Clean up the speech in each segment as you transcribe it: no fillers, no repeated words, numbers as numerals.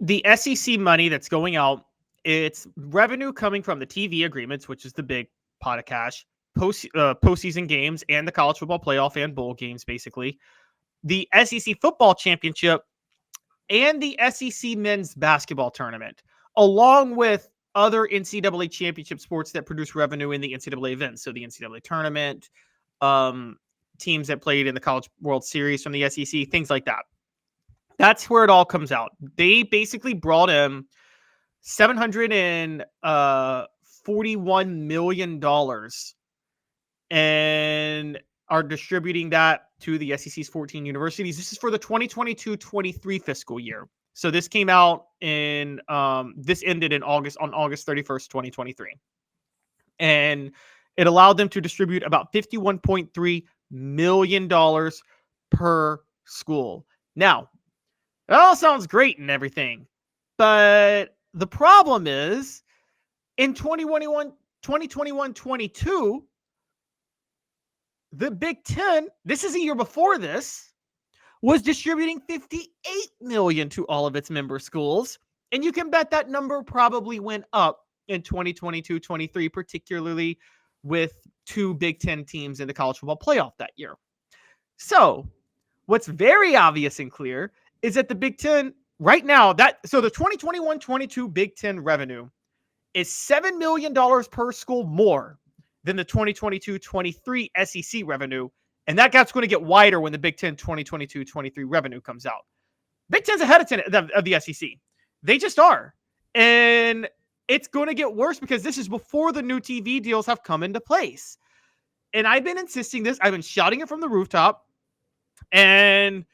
the SEC money that's going out, it's revenue coming from the TV agreements, which is the big pot of cash, postseason games, and the college football playoff and bowl games, basically. The SEC football championship and the SEC men's basketball tournament, along with other NCAA championship sports that produce revenue in the NCAA events. So the NCAA tournament, teams that played in the College World Series from the SEC, things like that. That's where it all comes out. They basically brought in $741 million and are distributing that to the SEC's 14 universities. This is for the 2022-23 fiscal year. So this came out in this ended in August 31st, 2023. And it allowed them to distribute about $51.3 million per school. Now, that all sounds great and everything, but the problem is in 2021-22, the Big Ten, this is a year before this, was distributing $58 million to all of its member schools. And you can bet that number probably went up in 2022-23, particularly with two Big Ten teams in the college football playoff that year. So what's very obvious and clear is that the Big Ten right now, so the 2021-22 Big Ten revenue is $7 million per school more than the 2022-23 SEC revenue. And that gap's going to get wider when the Big Ten 2022-23 revenue comes out. Big Ten's ahead of the SEC. They just are. And it's going to get worse because this is before the new TV deals have come into place. And I've been insisting this. I've been shouting it from the rooftop. And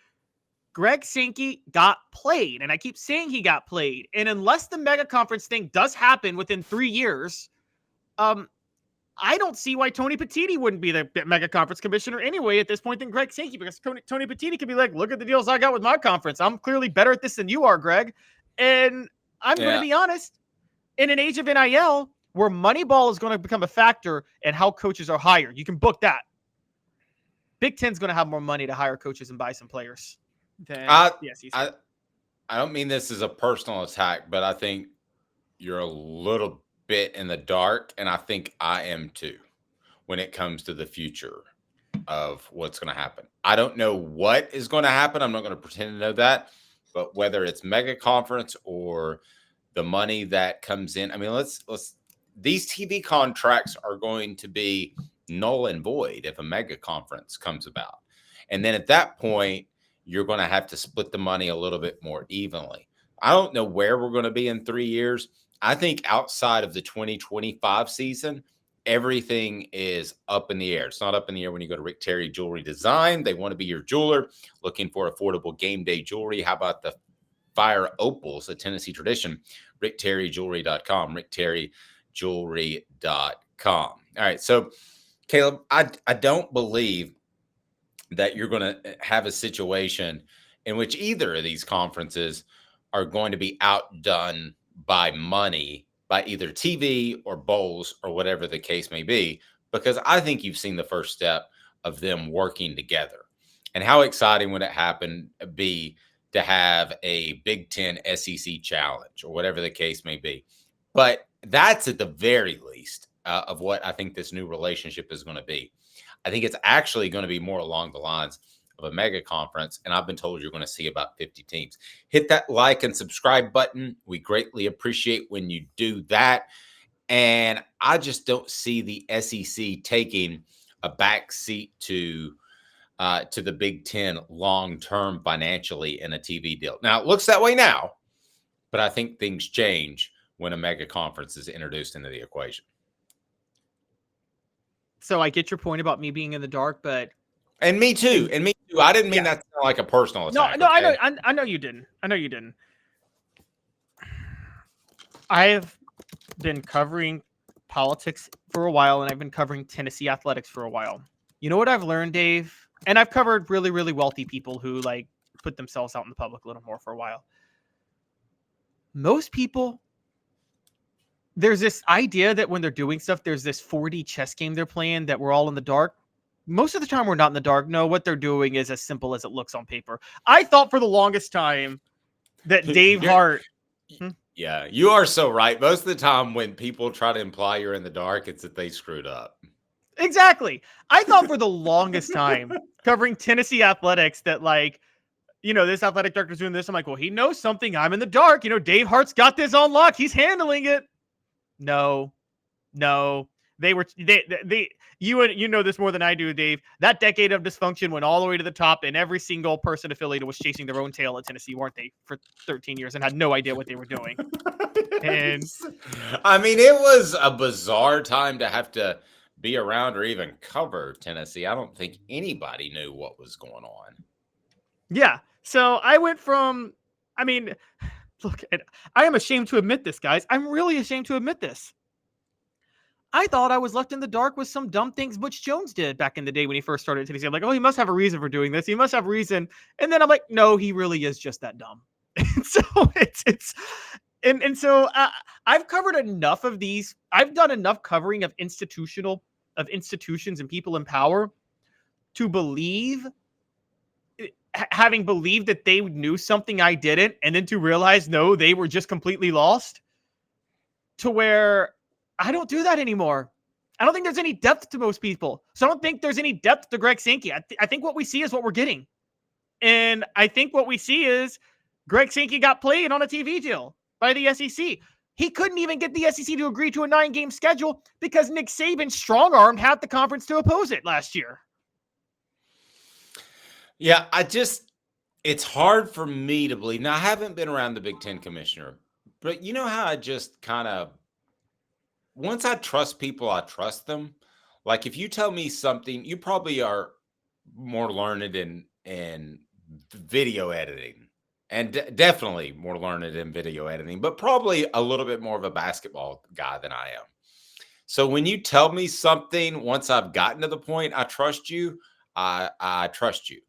Greg Sankey got played. And I keep saying he got played. And unless the mega conference thing does happen within 3 years, I don't see why Tony Petitti wouldn't be the mega conference commissioner anyway at this point than Greg Sankey, because Tony Petitti could be like, look at the deals I got with my conference. I'm clearly better at this than you are, Greg. And I'm going to be honest, in an age of NIL where Moneyball is going to become a factor and how coaches are hired, you can book that. Big Ten's going to have more money to hire coaches and buy some players than the SEC. I don't mean this as a personal attack, but I think you're a little bit in the dark, and I think I am too when it comes to the future of what's going to happen. I don't know what is going to happen. I'm not going to pretend to know that, but whether it's mega conference or the money that comes in, I mean, let's these TV contracts are going to be null and void if a mega conference comes about. And then at that point, you're going to have to split the money a little bit more evenly. I don't know where we're going to be in 3 years. I think outside of the 2025 season, everything is up in the air. It's not up in the air when you go to Rick Terry Jewelry Design. They want to be your jeweler looking for affordable game day jewelry. How about the Fire Opals, a Tennessee tradition? RickTerryJewelry.com, RickTerryJewelry.com. All right. So, Caleb, I don't believe that you're going to have a situation in which either of these conferences are going to be outdone by money, by either TV or bowls or whatever the case may be, because I think you've seen the first step of them working together. And how exciting would it be to have a Big Ten SEC challenge or whatever the case may be? But that's at the very least of what I think this new relationship is going to be. I think it's actually going to be more along the lines of a mega conference, and I've been told you're going to see about 50 teams. Hit that like and subscribe button. We greatly appreciate when you do that. And I just don't see the SEC taking a back seat to the Big Ten long-term financially in a TV deal. Now, it looks that way now, but I think things change when a mega conference is introduced into the equation. So I get your point about me being in the dark, but And me too. I didn't mean that to sound like a personal attack. No, okay? I know you didn't. I have been covering politics for a while, and I've been covering Tennessee athletics for a while. You know what I've learned, Dave? And I've covered really, really wealthy people who like put themselves out in the public a little more for a while. Most people, there's this idea that when they're doing stuff, there's this 4D chess game they're playing that we're all in the dark. Most of the time, we're not in the dark. No, what they're doing is as simple as it looks on paper. I thought for the longest time that Dave Hart Yeah, you are so right. Most of the time when people try to imply you're in the dark, it's that they screwed up. Exactly. I thought for the longest time covering Tennessee athletics that this athletic director's doing this. I'm like, well, he knows something. I'm in the dark. Dave Hart's got this on lock. He's handling it. No. They were you know this more than I do, Dave. That decade of dysfunction went all the way to the top, and every single person affiliated was chasing their own tail at Tennessee, weren't they, for 13 years and had no idea what they were doing. And I mean, it was a bizarre time to have to be around or even cover Tennessee. I don't think anybody knew what was going on. Yeah. So I went from, look, I am ashamed to admit this, guys. I'm really ashamed to admit this. I thought I was left in the dark with some dumb things Butch Jones did back in the day when he first started at Tennessee. I'm like, oh, he must have a reason for doing this. He must have a reason. And then I'm like, no, he really is just that dumb. And so so I've covered enough of these. I've done enough covering of institutions and people in power to believe, having believed that they knew something I didn't, and then to realize, no, they were just completely lost, to where I don't do that anymore. I don't think there's any depth to most people. So I don't think there's any depth to Greg Sankey. I think what we see is what we're getting. And I think what we see is Greg Sankey got played on a TV deal by the SEC. He couldn't even get the SEC to agree to a 9-game schedule because Nick Saban strong-armed half the conference to oppose it last year. Yeah, it's hard for me to believe. Now, I haven't been around the Big Ten commissioner, but you know how I just kind of, once I trust people, I trust them. Like if you tell me something, you probably are more learned in video editing, and definitely more learned in video editing, but probably a little bit more of a basketball guy than I am. So when you tell me something, once I've gotten to the point, I trust you, I trust you.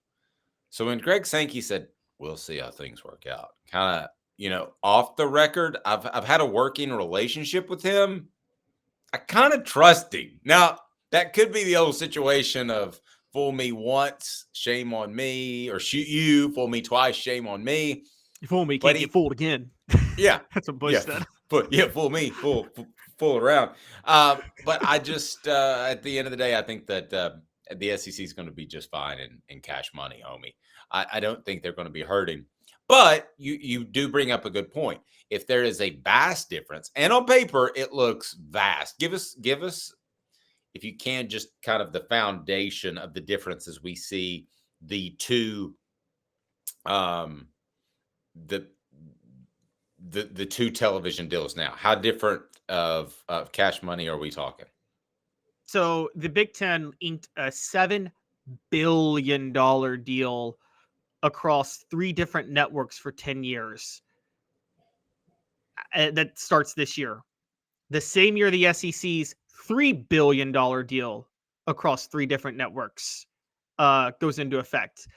So when Greg Sankey said, we'll see how things work out, kind of, off the record, I've had a working relationship with him. I kind of trust him. Now, that could be the old situation of fool me once, shame on me, or shoot you, fool me twice, shame on me. You fool me, can't get fooled again. Yeah. That's what Bush said. Fool me, fool around. But I just, at the end of the day, I think that the SEC is going to be just fine in cash money, homie. I don't think they're going to be hurting. But you do bring up a good point. If there is a vast difference, and on paper it looks vast, give us, if you can, just kind of the foundation of the differences we see the two, the two television deals now. How different of cash money are we talking? So the Big Ten inked a $7 billion deal across 3 different networks for 10 years. That starts this year. The same year, the SEC's $3 billion deal across 3 different networks goes into effect.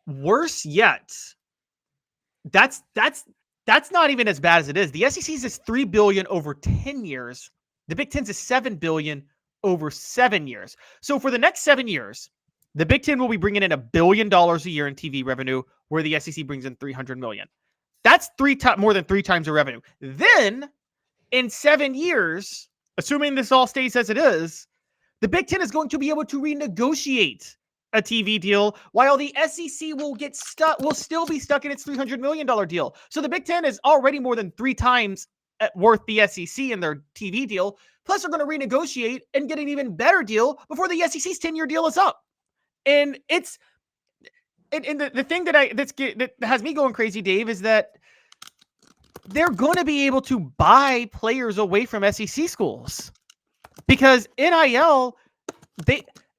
Worse yet, that's not even as bad as it is. The SEC's is $3 billion over 10 years. The Big Ten's is $7 billion over 7 years. So for the next 7 years, the Big Ten will be bringing in $1 billion a year in TV revenue, where the SEC brings in $300 million. That's more than 3 times the revenue. Then, in 7 years, assuming this all stays as it is, the Big Ten is going to be able to renegotiate a TV deal, while the SEC will still be stuck in its $300 million deal. So the Big Ten is already more than 3 times worth the SEC in their TV deal. Plus, they're going to renegotiate and get an even better deal before the SEC's 10-year deal is up. And it's the thing that has me going crazy, Dave, is that they're going to be able to buy players away from SEC schools, because NIL,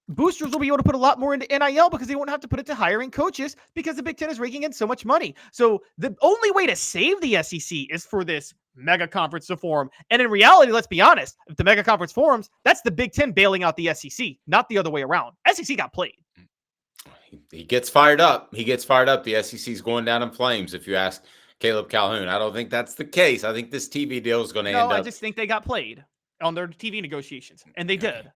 boosters will be able to put a lot more into NIL because they won't have to put it to hiring coaches, because the Big Ten is raking in so much money. So the only way to save the SEC is for this mega conference to form. And in reality, let's be honest, if the mega conference forms, that's the Big Ten bailing out the SEC, not the other way around. SEC got played. He gets fired up. The SEC is going down in flames, if you ask Caleb Calhoun. I don't think that's the case. I think this TV deal is going to end up. I just think they got played on their TV negotiations, and they did.